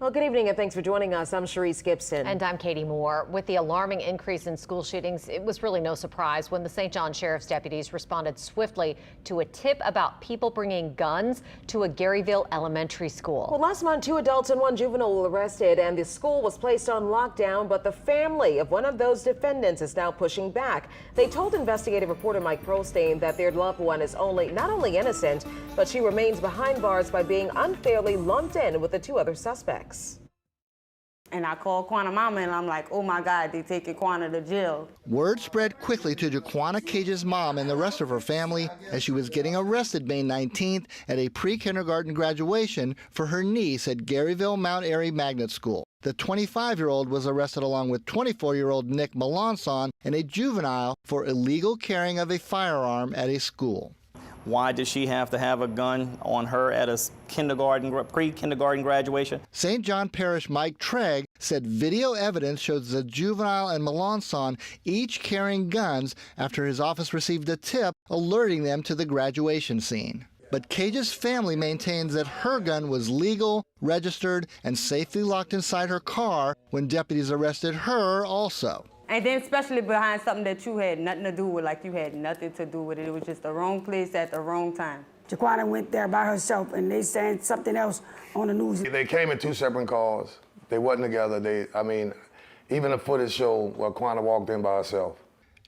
Well, good evening and thanks for joining us. I'm Sharice Gibson. And I'm Katie Moore. With the alarming increase in school shootings, it was really no surprise when the St. John Sheriff's deputies responded swiftly to a tip about people bringing guns to a Garyville elementary school. Well, last month, 2 adults and 1 juvenile were arrested and the school was placed on lockdown, but the family of one of those defendants is now pushing back. They told investigative reporter Mike-Perlstein that their loved one is not only innocent, but she remains behind bars by being unfairly lumped in with the 2 other suspects. And I called Quanah mama and I'm like, oh my God, they taking Quanah to jail. Word spread quickly to Jaquana Cage's mom and the rest of her family as she was getting arrested May 19th at a pre-kindergarten graduation for her niece at Garyville Mount Airy Magnet School. The 25-year-old was arrested along with 24-year-old Nick Melanson and a juvenile for illegal carrying of a firearm at a school. Why does she have to have a gun on her at a pre-kindergarten graduation? St. John Parish Mike Treg said video evidence shows the juvenile and Melanson each carrying guns after his office received a tip alerting them to the graduation scene. But Cage's family maintains that her gun was legal, registered, and safely locked inside her car when deputies arrested her also. And then especially behind something that you had nothing to do with, like you had nothing to do with it. It was just the wrong place at the wrong time. Jaquana went there by herself and they said something else on the news. They came in 2 separate cars. They wasn't together. Even the footage showed where Quanah walked in by herself.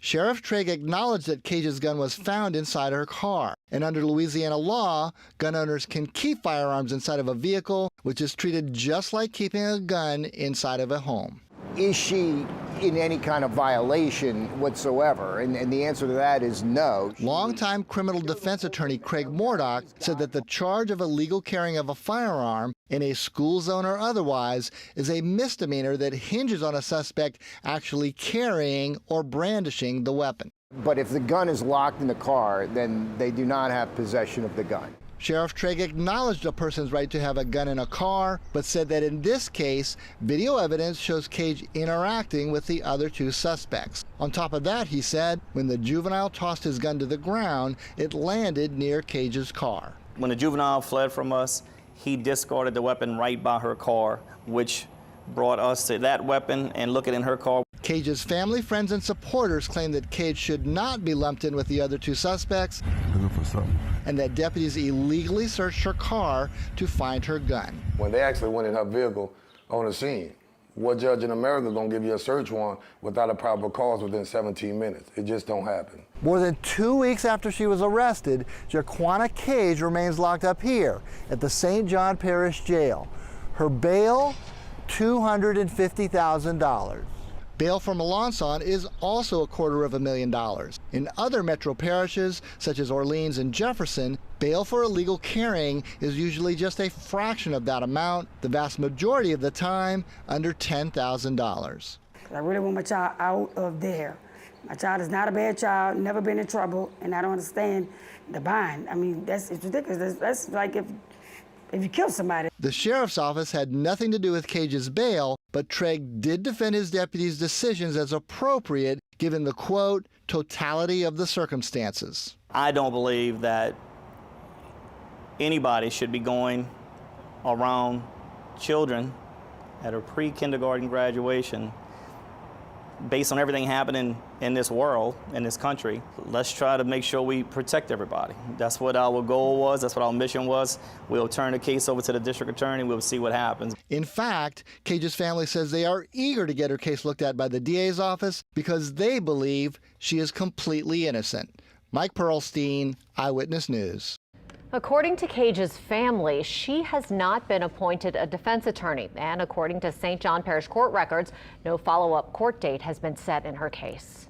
Sheriff Treg acknowledged that Cage's gun was found inside her car. And under Louisiana law, gun owners can keep firearms inside of a vehicle, which is treated just like keeping a gun inside of a home. Is she in any kind of violation whatsoever? And the answer to that is no. Longtime criminal defense attorney Craig Murdoch said that the charge of illegal carrying of a firearm in a school zone or otherwise is a misdemeanor that hinges on a suspect actually carrying or brandishing the weapon. But if the gun is locked in the car, then they do not have possession of the gun. Sheriff Treg acknowledged a person's right to have a gun in a car, but said that in this case, video evidence shows Cage interacting with the other 2 suspects. On top of that, he said, when the juvenile tossed his gun to the ground, it landed near Cage's car. When the juvenile fled from us, he discarded the weapon right by her car, which brought us to that weapon and looking in her car. Cage's family, friends, and supporters claim that Cage should not be lumped in with the other 2 suspects and that deputies illegally searched her car to find her gun. When they actually went in her vehicle on the scene, what judge in America gonna give you a search warrant without a probable cause within 17 minutes? It just don't happen. More than 2 weeks after she was arrested, Jaquana Cage remains locked up here at the St. John Parish Jail. Her bail, $250,000. Bail for Melanson is also $250,000. In other metro parishes, such as Orleans and Jefferson, bail for illegal carrying is usually just a fraction of that amount, the vast majority of the time under $10,000. I really want my child out of there. My child is not a bad child, never been in trouble, and I don't understand the bind. I mean, it's ridiculous. That's like if you kill somebody. The sheriff's office had nothing to do with Cage's bail, but Treg did defend his deputies' decisions as appropriate given the, quote, totality of the circumstances. I don't believe that anybody should be going around children at a pre-kindergarten graduation based on everything happening in this world, in this country. Let's try to make sure we protect everybody. That's what our goal was. That's what our mission was. We'll turn the case over to the district attorney. We'll see what happens. In fact, Cage's family says they are eager to get her case looked at by the DA's office because they believe she is completely innocent. Mike Perlstein, Eyewitness News. According to Cage's family, she has not been appointed a defense attorney, and according to St. John Parish court records, no follow-up court date has been set in her case.